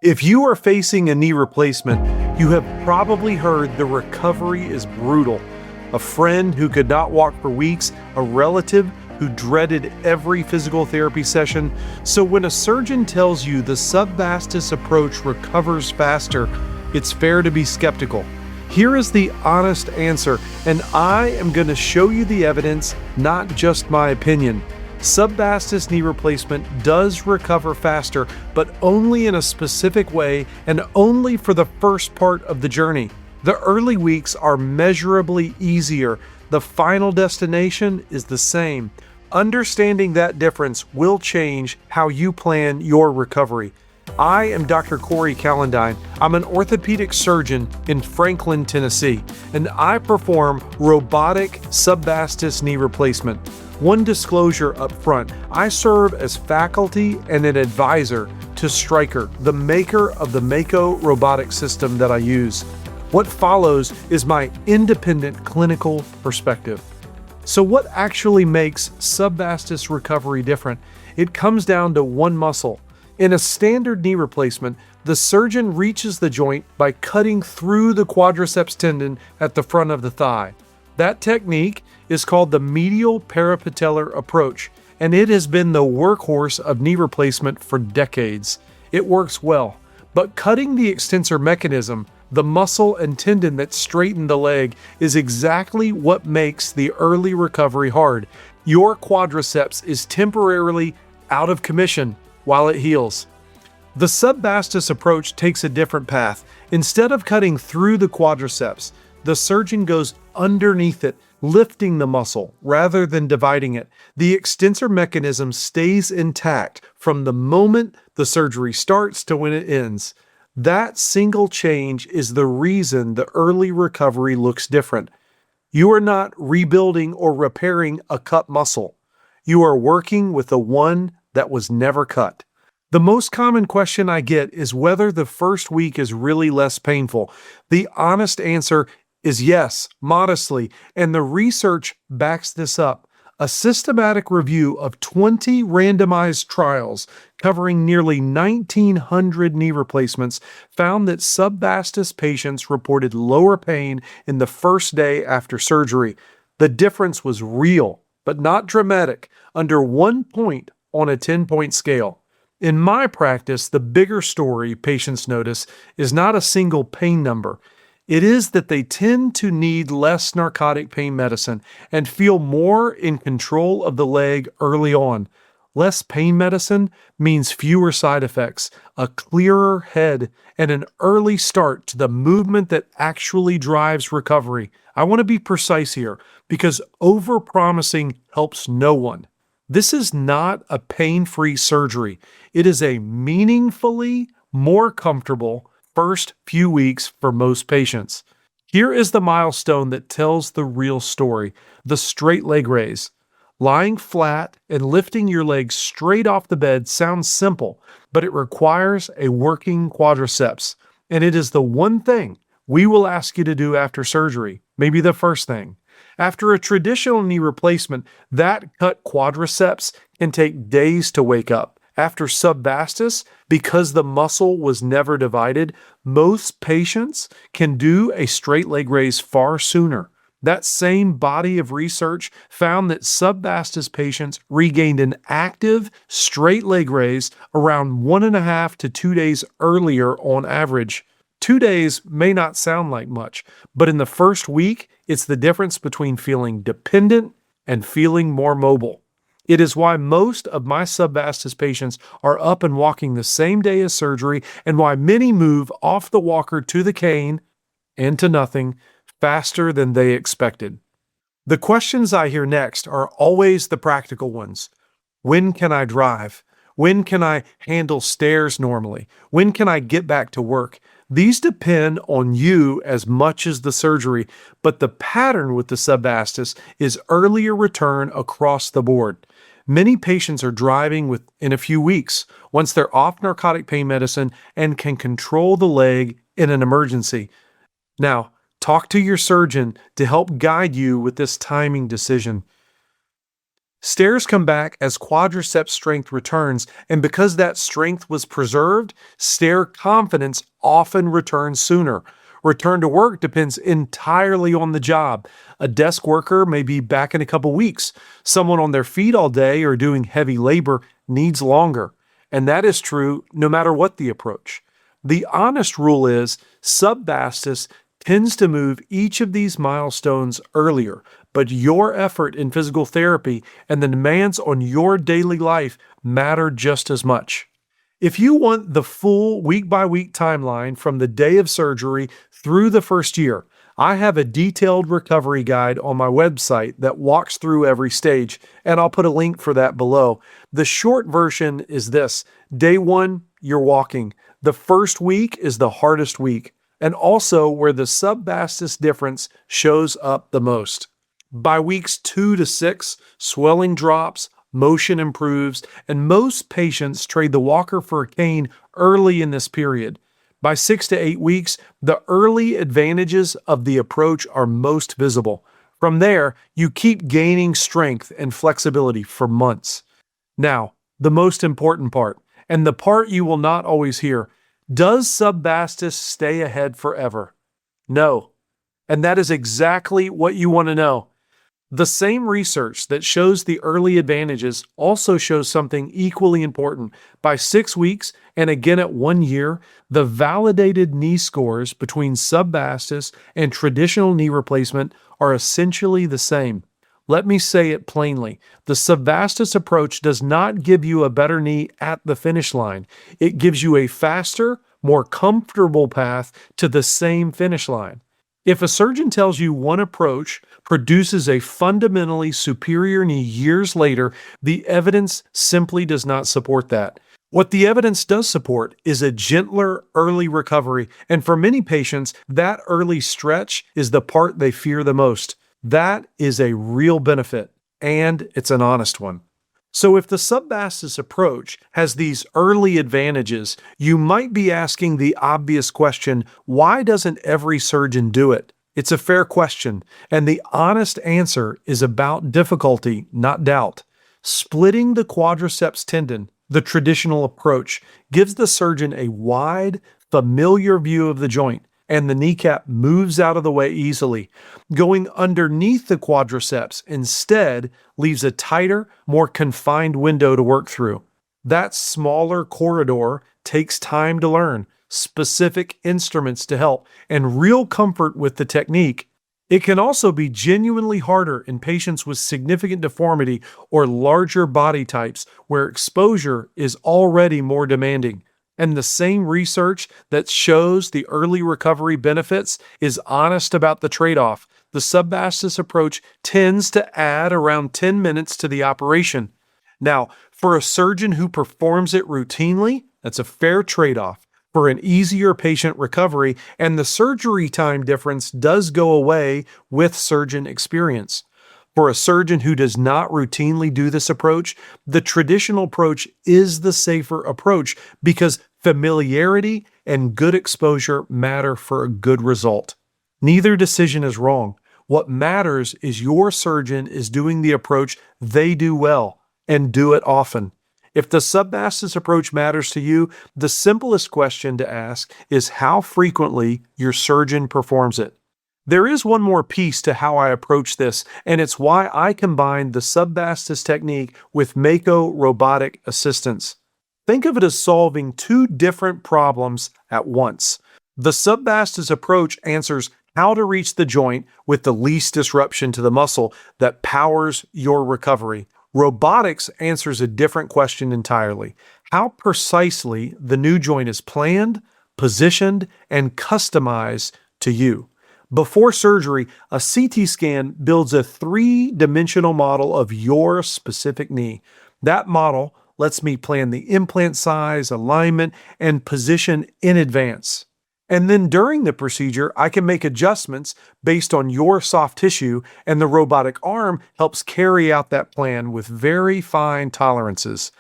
If you are facing a knee replacement, you have probably heard the recovery is brutal. A friend who could not walk for weeks, a relative who dreaded every physical therapy session. So when a surgeon tells you the subvastus approach recovers faster, it's fair to be skeptical. Here is the honest answer, and I am going to show you the evidence, not just my opinion. Subvastus knee replacement does recover faster, but only in a specific way and only for the first part of the journey. The early weeks are measurably easier. The final destination is the same. Understanding that difference will change how you plan your recovery. I am Dr. Corey Calendine. I'm an orthopedic surgeon in Franklin, Tennessee, and I perform robotic subvastus knee replacement. One disclosure up front, I serve as faculty and an advisor to Stryker, the maker of the Mako robotic system that I use. What follows is my independent clinical perspective. So what actually makes subvastus recovery different? It comes down to one muscle. In a standard knee replacement, the surgeon reaches the joint by cutting through the quadriceps tendon at the front of the thigh. That technique is called the medial parapatellar approach, and it has been the workhorse of knee replacement for decades. It works well, but cutting the extensor mechanism, the muscle and tendon that straighten the leg, is exactly what makes the early recovery hard. Your quadriceps is temporarily out of commission while it heals. The subvastus approach takes a different path. Instead of cutting through the quadriceps, the surgeon goes underneath it, lifting the muscle rather than dividing it. The extensor mechanism stays intact from the moment the surgery starts to when it ends. That single change is the reason the early recovery looks different. You are not rebuilding or repairing a cut muscle. You are working with the one that was never cut. The most common question I get is whether the first week is really less painful. The honest answer is yes, modestly, and the research backs this up. A systematic review of 20 randomized trials covering nearly 1,900 knee replacements found that subvastus patients reported lower pain in the first day after surgery. The difference was real, but not dramatic, under 1 point on a 10-point scale. In my practice, the bigger story patients notice is not a single pain number. It is that they tend to need less narcotic pain medicine and feel more in control of the leg early on. Less pain medicine means fewer side effects, a clearer head, and an early start to the movement that actually drives recovery. I want to be precise here because overpromising helps no one. This is not a pain-free surgery. It is a meaningfully more comfortable first few weeks for most patients. Here is the milestone that tells the real story, the straight leg raise. Lying flat and lifting your legs straight off the bed sounds simple, but it requires a working quadriceps. And it is the one thing we will ask you to do after surgery, maybe the first thing. After a traditional knee replacement, that cut quadriceps can take days to wake up. After subvastus, because the muscle was never divided, most patients can do a straight leg raise far sooner. That same body of research found that subvastus patients regained an active straight leg raise around 1.5 to 2 days earlier on average. 2 days may not sound like much, but in the first week, it's the difference between feeling dependent and feeling more mobile. It is why most of my subvastus patients are up and walking the same day as surgery, and why many move off the walker to the cane and to nothing faster than they expected. The questions I hear next are always the practical ones. When can I drive? When can I handle stairs normally? When can I get back to work? These depend on you as much as the surgery, but the pattern with the subvastus is earlier return across the board. Many patients are driving within a few weeks once they're off narcotic pain medicine and can control the leg in an emergency. Now, talk to your surgeon to help guide you with this timing decision. Stairs come back as quadriceps strength returns, and because that strength was preserved, stair confidence often returns sooner. Return to work depends entirely on the job. A desk worker may be back in a couple weeks. Someone on their feet all day or doing heavy labor needs longer. And that is true no matter what the approach. The honest rule is subvastus tends to move each of these milestones earlier, but your effort in physical therapy and the demands on your daily life matter just as much. If you want the full week-by-week timeline from the day of surgery through the first year, I have a detailed recovery guide on my website that walks through every stage, and I'll put a link for that below. The short version is this. Day 1, you're walking. The first week is the hardest week, and also where the subvastus difference shows up the most. By weeks 2 to 6, swelling drops, motion improves, and most patients trade the walker for a cane early in this period. By 6 to 8 weeks, the early advantages of the approach are most visible. From there, you keep gaining strength and flexibility for months. Now, the most important part, and the part you will not always hear, does subvastus stay ahead forever? No. And that is exactly what you want to know. The same research that shows the early advantages also shows something equally important. By 6 weeks, and again at 1 year, the validated knee scores between subvastus and traditional knee replacement are essentially the same. Let me say it plainly. The subvastus approach does not give you a better knee at the finish line. It gives you a faster, more comfortable path to the same finish line. If a surgeon tells you one approach produces a fundamentally superior knee years later, the evidence simply does not support that. What the evidence does support is a gentler early recovery, and for many patients, that early stretch is the part they fear the most. That is a real benefit, and it's an honest one. So if the subvastus approach has these early advantages, you might be asking the obvious question, why doesn't every surgeon do it? It's a fair question, and the honest answer is about difficulty, not doubt. Splitting the quadriceps tendon, the traditional approach, gives the surgeon a wide, familiar view of the joint, and the kneecap moves out of the way easily. Going underneath the quadriceps instead leaves a tighter, more confined window to work through. That smaller corridor takes time to learn, specific instruments to help, and real comfort with the technique. It can also be genuinely harder in patients with significant deformity or larger body types where exposure is already more demanding. And the same research that shows the early recovery benefits is honest about the trade-off. The subvastus approach tends to add around 10 minutes to the operation. Now, for a surgeon who performs it routinely, that's a fair trade-off for an easier patient recovery, and the surgery time difference does go away with surgeon experience. For a surgeon who does not routinely do this approach, the traditional approach is the safer approach because familiarity and good exposure matter for a good result. Neither decision is wrong. What matters is your surgeon is doing the approach they do well and do it often. If the subvastus approach matters to you, the simplest question to ask is how frequently your surgeon performs it. There is one more piece to how I approach this, and it's why I combine the subvastus technique with Mako robotic assistance. Think of it as solving two different problems at once. The subvastus approach answers how to reach the joint with the least disruption to the muscle that powers your recovery. Robotics answers a different question entirely: how precisely the new joint is planned, positioned, and customized to you. Before surgery, a CT scan builds a three-dimensional model of your specific knee. That model lets me plan the implant size, alignment, and position in advance. And then during the procedure, I can make adjustments based on your soft tissue, and the robotic arm helps carry out that plan with very fine tolerances.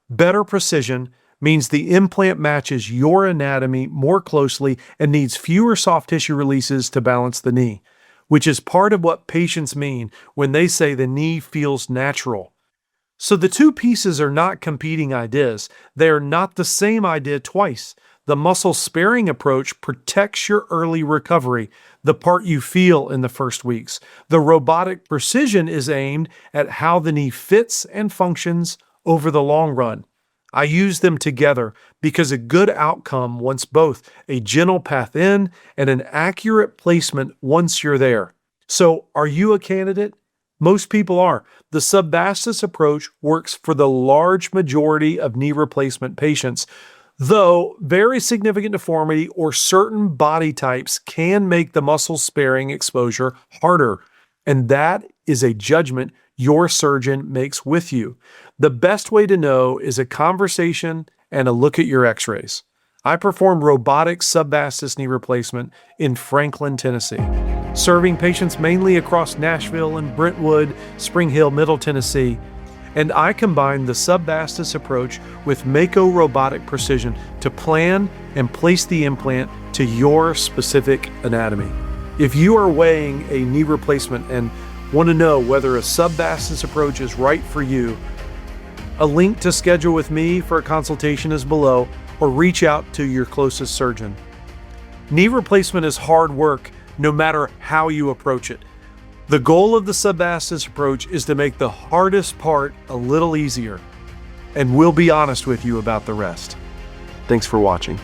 Better precision means the implant matches your anatomy more closely and needs fewer soft tissue releases to balance the knee, which is part of what patients mean when they say the knee feels natural. So the two pieces are not competing ideas. They are not the same idea twice. The muscle sparing approach protects your early recovery, the part you feel in the first weeks. The robotic precision is aimed at how the knee fits and functions over the long run. I use them together because a good outcome wants both a gentle path in and an accurate placement once you're there. So, are you a candidate? Most people are. The subvastus approach works for the large majority of knee replacement patients, though very significant deformity or certain body types can make the muscle sparing exposure harder. And that is a judgment your surgeon makes with you. The best way to know is a conversation and a look at your x-rays. I perform robotic subvastus knee replacement in Franklin, Tennessee, serving patients mainly across Nashville and Brentwood, Spring Hill, Middle Tennessee. And I combine the subvastus approach with Mako robotic precision to plan and place the implant to your specific anatomy. If you are weighing a knee replacement and want to know whether a subvastus approach is right for you, a link to schedule with me for a consultation is below, or reach out to your closest surgeon. Knee replacement is hard work, no matter how you approach it. The goal of the subvastus approach is to make the hardest part a little easier, and we'll be honest with you about the rest. Thanks for watching.